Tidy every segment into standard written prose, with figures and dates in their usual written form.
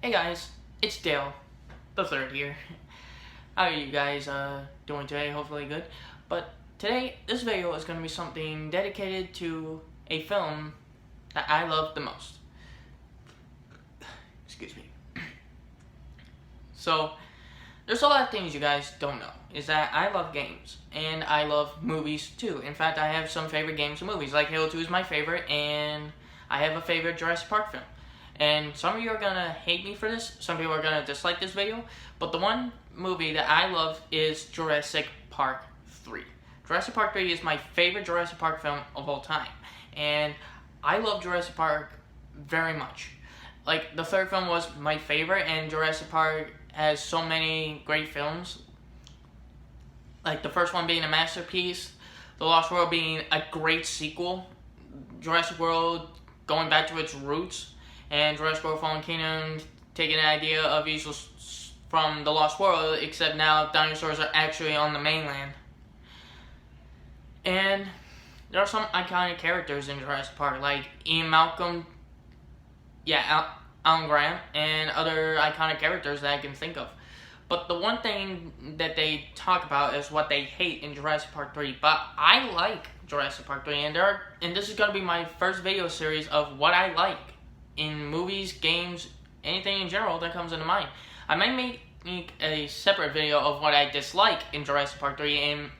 Hey guys, it's Dale, the third here. How are you guys doing today? Hopefully good. But today, this video is going to be something dedicated to a film that I love the most. Excuse me. So, there's a lot of things you guys don't know. Is that I love games, and I love movies too. In fact, I have some favorite games and movies. Like Halo 2 is my favorite, and I have a favorite Jurassic Park film. And some of you are gonna hate me for this, some people are gonna dislike this video, but the one movie that I love is Jurassic Park 3. Jurassic Park 3 is my favorite Jurassic Park film of all time. And I love Jurassic Park very much. Like, the third film was my favorite, and Jurassic Park has so many great films. Like, the first one being a masterpiece, The Lost World being a great sequel, Jurassic World going back to its roots, and Jurassic World Fallen Kingdom taking an idea of easels from The Lost World, except now dinosaurs are actually on the mainland. And there are some iconic characters in Jurassic Park, like Ian Malcolm, Alan Grant, and other iconic characters that I can think of. But the one thing that they talk about is what they hate in Jurassic Park 3. But I like Jurassic Park 3, and this is going to be my first video series of what I like in movies, games, anything in general that comes into mind. I might make a separate video of what I dislike in Jurassic Park 3 and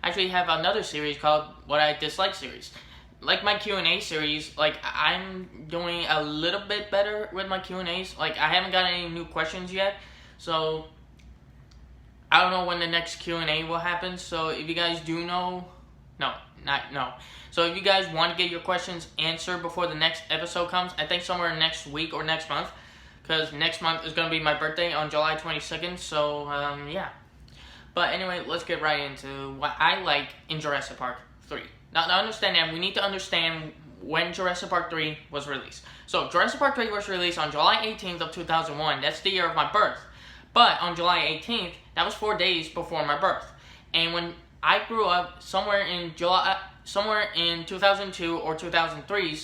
actually have another series called What I Dislike series. Like my Q&A series, like I'm doing a little bit better with my Q&As. Like I haven't got any new questions yet, so I don't know when the next Q&A will happen. So if you guys do know, So if you guys want to get your questions answered before the next episode comes, I think somewhere next week or next month, because next month is going to be my birthday on July 22nd, so yeah. But anyway, let's get right into what I like in Jurassic Park 3. Now to understand that, we need to understand when Jurassic Park 3 was released. So Jurassic Park 3 was released on July 18th of 2001. That's the year of my birth. But on July 18th, that was 4 days before my birth. And when I grew up somewhere in 2002 or 2003,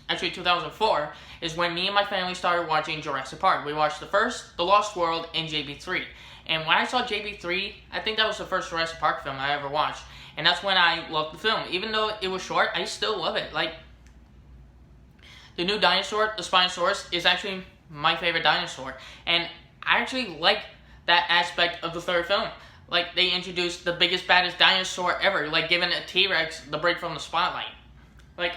actually 2004, is when me and my family started watching Jurassic Park. We watched the first, The Lost World, and JB3. And when I saw JB3, I think that was the first Jurassic Park film I ever watched. And that's when I loved the film. Even though it was short, I still love it. Like, the new dinosaur, the Spinosaurus, is actually my favorite dinosaur. And I actually like that aspect of the third film. Like, they introduced the biggest, baddest dinosaur ever, like giving a T-Rex the break from the spotlight. Like,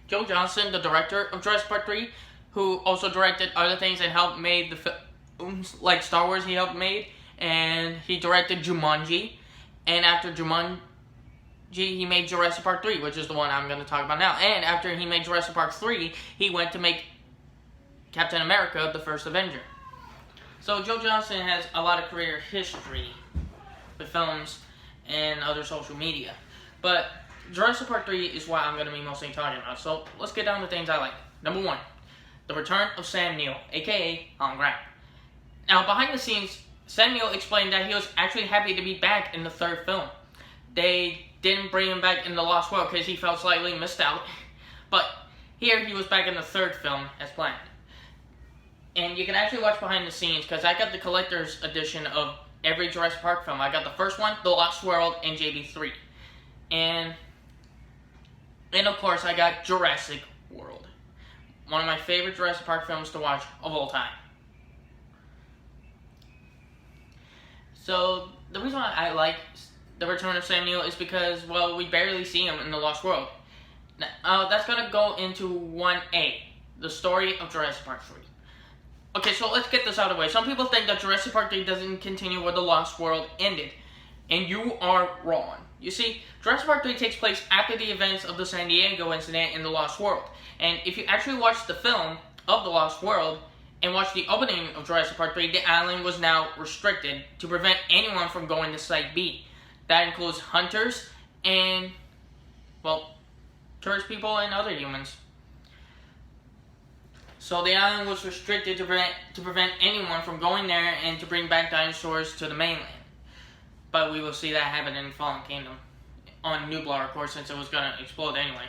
Joe Johnston, the director of Jurassic Park 3, who also directed other things and helped made the films, like Star Wars he helped made, and he directed Jumanji, and after Jumanji, he made Jurassic Park 3, which is the one I'm going to talk about now. And after he made Jurassic Park 3, he went to make Captain America, the First Avenger. So Joe Johnston has a lot of career history with films and other social media. But Jurassic Park 3 is what I'm going to be mostly talking about. So let's get down to things I like. Number 1, the return of Sam Neill, aka Alan Grant. Now, behind the scenes, Sam Neill explained that he was actually happy to be back in the third film. They didn't bring him back in The Lost World because he felt slightly missed out. But here he was back in the third film as planned. And you can actually watch behind the scenes because I got the collector's edition of every Jurassic Park film. I got the first one, The Lost World, and JB3. And of course, I got Jurassic World. One of my favorite Jurassic Park films to watch of all time. So, the reason why I like the return of Sam Neill is because, well, we barely see him in The Lost World. Now, that's going to go into 1A, the story of Jurassic Park 3. Okay, so let's get this out of the way. Some people think that Jurassic Park 3 doesn't continue where The Lost World ended. And you are wrong. You see, Jurassic Park 3 takes place after the events of the San Diego incident in The Lost World. And if you actually watch the film of The Lost World and watch the opening of Jurassic Park 3, the island was now restricted to prevent anyone from going to Site B. That includes hunters and, well, tourist people and other humans. So the island was restricted to prevent anyone from going there and to bring back dinosaurs to the mainland. But we will see that happen in Fallen Kingdom. On Nublar, of course, since it was going to explode anyway.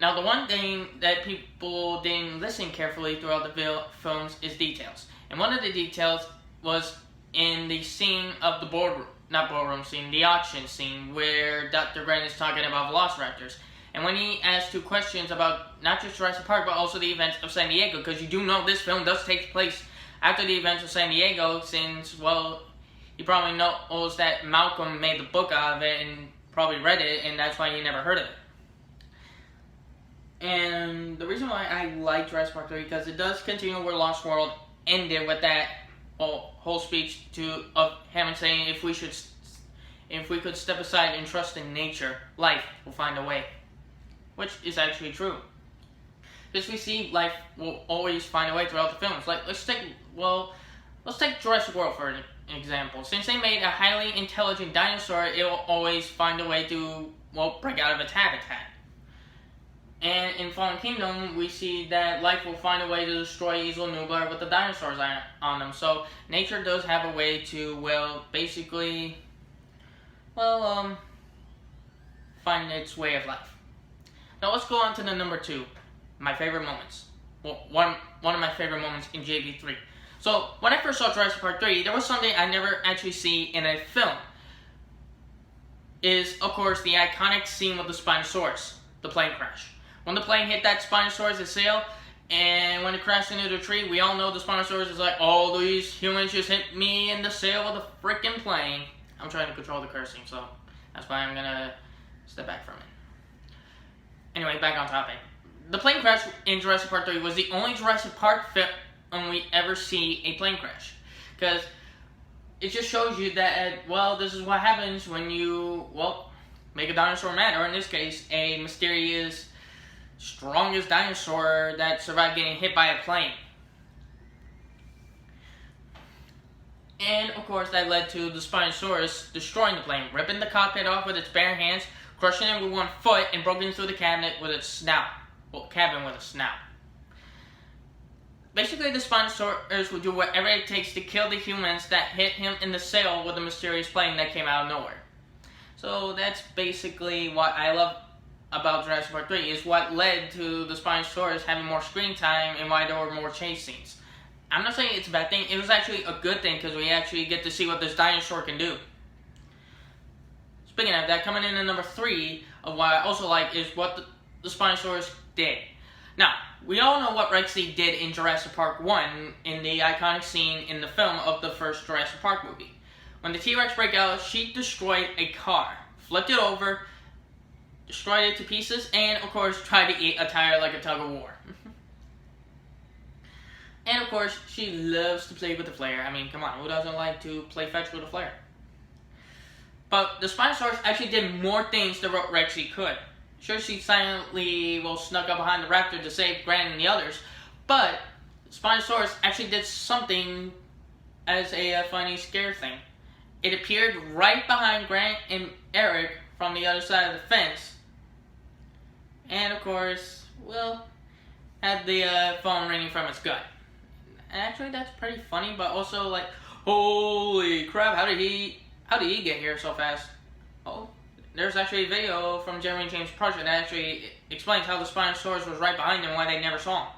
Now, the one thing that people didn't listen carefully throughout the films is details. And one of the details was in the scene of the boardroom scene, the auction scene, where Dr. Grant is talking about velociraptors. And when he asked 2 questions about not just Jurassic Park, but also the events of San Diego, because you do know this film does take place after the events of San Diego, since, well, you probably knows that Malcolm made the book out of it and probably read it, and that's why you never heard of it. And the reason why I like Jurassic Park 3 because it does continue where Lost World ended with that whole speech of Hammond saying if we could step aside and trust in nature, life will find a way, which is actually true. Because we see life will always find a way throughout the films. Like let's take Jurassic World for an example. Since they made a highly intelligent dinosaur, it will always find a way to break out of its habitat. And in Fallen Kingdom, we see that life will find a way to destroy Isla Nublar with the dinosaurs on them. So nature does have a way to, find its way of life. Now let's go on to the number 2, my favorite moments. Well, one of my favorite moments in JB3. So when I first saw Jurassic Park 3, there was something I never actually see in a film. Is, of course, the iconic scene with the Spinosaurus, the plane crash. When the plane hit that Spinosaurus' sail, and when it crashed into the tree, we all know the Spinosaurus is like, oh, these humans just hit me in the sail of the freaking plane. I'm trying to control the cursing, so that's why I'm gonna step back from it. Anyway, back on topic. The plane crash in Jurassic Park 3 was the only Jurassic Park film we ever see a plane crash. Because it just shows you that, this is what happens when you, make a dinosaur mad, or in this case, a mysterious strongest dinosaur that survived getting hit by a plane. And of course that led to the Spinosaurus destroying the plane, ripping the cockpit off with its bare hands, crushing it with 1 foot, and broken through the cabin with its snout. Basically, the Spinosaurus would do whatever it takes to kill the humans that hit him in the sail with the mysterious plane that came out of nowhere. So that's basically what I love about Jurassic Park 3, is what led to the Spinosaurus having more screen time and why there were more chase scenes. I'm not saying it's a bad thing, it was actually a good thing because we actually get to see what this dinosaur can do. Speaking of that, coming in at number 3 of what I also like is what the Spinosaurus did. Now, we all know what Rexy did in Jurassic Park 1 in the iconic scene in the film of the first Jurassic Park movie. When the T-Rex broke out, she destroyed a car, flipped it over, destroyed it to pieces, and of course tried to eat a tire like a tug of war. And of course, she loves to play with the flare. I mean, come on, who doesn't like to play fetch with a flare? But the Spinosaurus actually did more things than what Rexy could. Sure, she silently snuck up behind the raptor to save Grant and the others, but Spinosaurus actually did something as a funny scare thing. It appeared right behind Grant and Eric from the other side of the fence, and of course, had the phone ringing from its gut. And actually, that's pretty funny, but also like, holy crap, how did he get here so fast? Oh, there's actually a video from Jeremy James Project that actually explains how the Spinosaurus was right behind him and why they never saw him.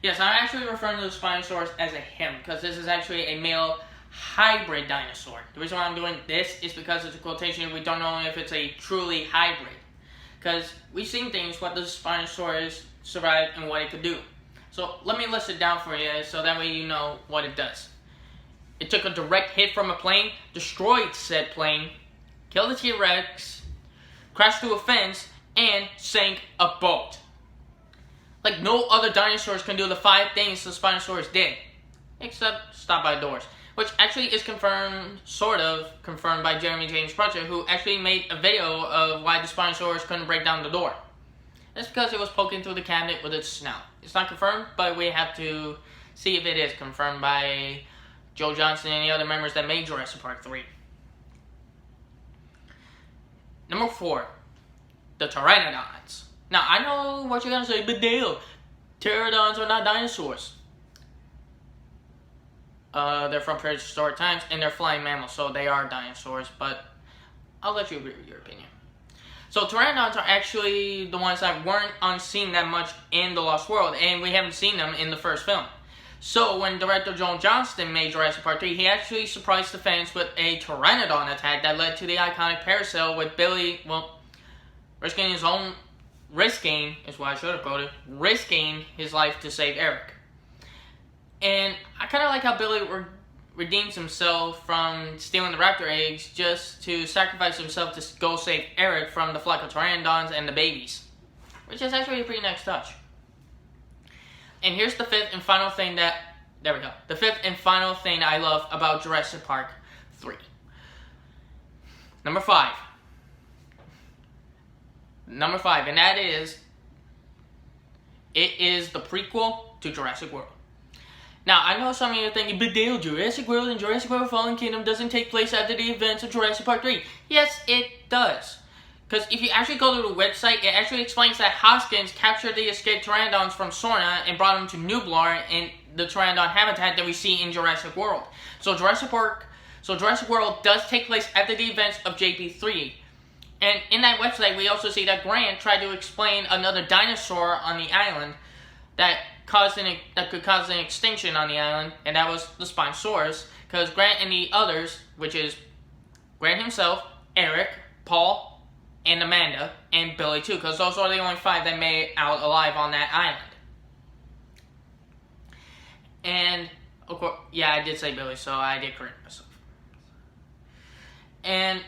Yes, I'm actually referring to the Spinosaurus as a him, because this is actually a male hybrid dinosaur. The reason why I'm doing this is because it's a quotation. We don't know if it's a truly hybrid. Because we've seen things what the Spinosaurus survived and what it could do. So let me list it down for you so that way you know what it does. It took a direct hit from a plane, destroyed said plane, killed the T-Rex, crashed through a fence, and sank a boat. Like no other dinosaurs can do the 5 things the Spinosaurus did. Except stop by doors. Which actually is sort of confirmed by Jeremy James Project, who actually made a video of why the Spinosaurus couldn't break down the door. It's because it was poking through the cabinet with its snout. It's not confirmed, but we have to see if it is confirmed by Joe Johnston and the other members that made Jurassic Park 3. Number 4, the Pteranodons. Now, I know what you're going to say, but Dale, pterodons are not dinosaurs. They're from prehistoric times, and they're flying mammals, so they are dinosaurs, but I'll let you agree with your opinion. So pteranodons are actually the ones that weren't on scene that much in The Lost World, and we haven't seen them in the first film. So when director Joel Johnston made Jurassic Park 3, he actually surprised the fans with a pteranodon attack that led to the iconic parasail with Billy, risking his life to save Eric. And I kind of like how Billy redeems himself from stealing the raptor eggs just to sacrifice himself to go save Eric from the flock of pteranodons and the babies, which is actually a pretty nice touch. And here's the fifth and final thing that I love about Jurassic Park 3. Number 5, and that is, it is the prequel to Jurassic World. Now, I know some of you are thinking, but Dale, Jurassic World and Jurassic World Fallen Kingdom doesn't take place after the events of Jurassic Park 3. Yes, it does. Because if you actually go to the website, it actually explains that Hoskins captured the escaped pteranodons from Sorna and brought them to Nublar in the pteranodon habitat that we see in Jurassic World. So Jurassic World does take place after the events of JP3. And in that website, we also see that Grant tried to explain another dinosaur on the island that could cause an extinction on the island, and that was the Spinosaurus, because Grant and the others, which is Grant himself, Eric, Paul, and Amanda, and Billy too, because those are the only 5 that made out alive on that island. And, of course, yeah, I did say Billy, so I did correct myself. And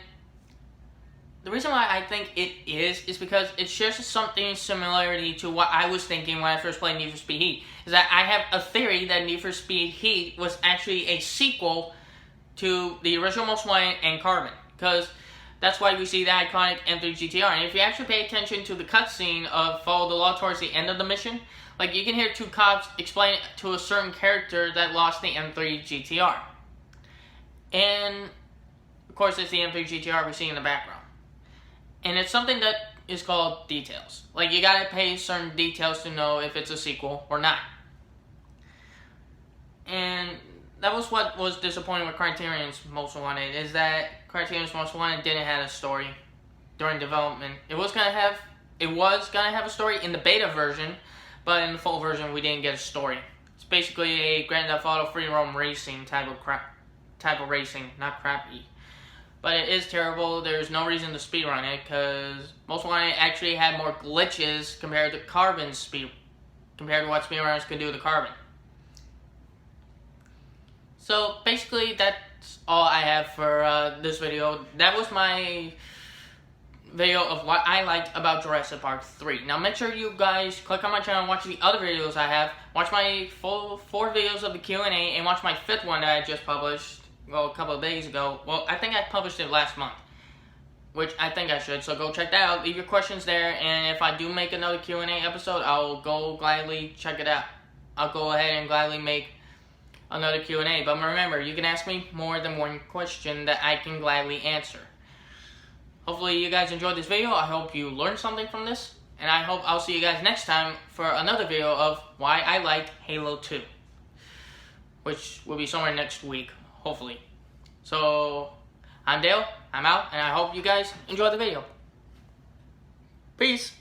the reason why I think it is because it shares something similarity to what I was thinking when I first played Need for Speed Heat. Is that I have a theory that Need for Speed Heat was actually a sequel to the original Most Wanted and Carbon. Because that's why we see the iconic M3 GTR. And if you actually pay attention to the cutscene of Follow the Law towards the end of the mission, like you can hear 2 cops explain to a certain character that lost the M3 GTR. And, of course, it's the M3 GTR we see in the background. And it's something that is called details. Like, you gotta pay certain details to know if it's a sequel or not. And that was what was disappointing with Criterion's Most Wanted, is that Criterion's Most Wanted didn't have a story during development. It was gonna have a story in the beta version, but in the full version we didn't get a story. It's basically a Grand Theft Auto free roam racing type of racing, not crappy. But it is terrible. There's no reason to speedrun it, because Most Wanted actually had more glitches compared to what speedrunners could do to Carbon. So basically, that's all I have for this video. That was my video of what I liked about Jurassic Park 3. Now make sure you guys click on my channel and watch the other videos I have. Watch my full 4 videos of the Q&A, and watch my 5th one that I just published. Well, a couple of days ago. Well, I think I published it last month, which I think I should. So go check that out. Leave your questions there, and if I do make another Q&A episode, I'll go gladly check it out. I'll go ahead and gladly make another Q&A. But remember, you can ask me more than one question that I can gladly answer. Hopefully you guys enjoyed this video. I hope you learned something from this, and I hope I'll see you guys next time for another video of why I liked Halo 2, which will be somewhere next week. Hopefully. So, I'm Dale, I'm out, and I hope you guys enjoyed the video. Peace!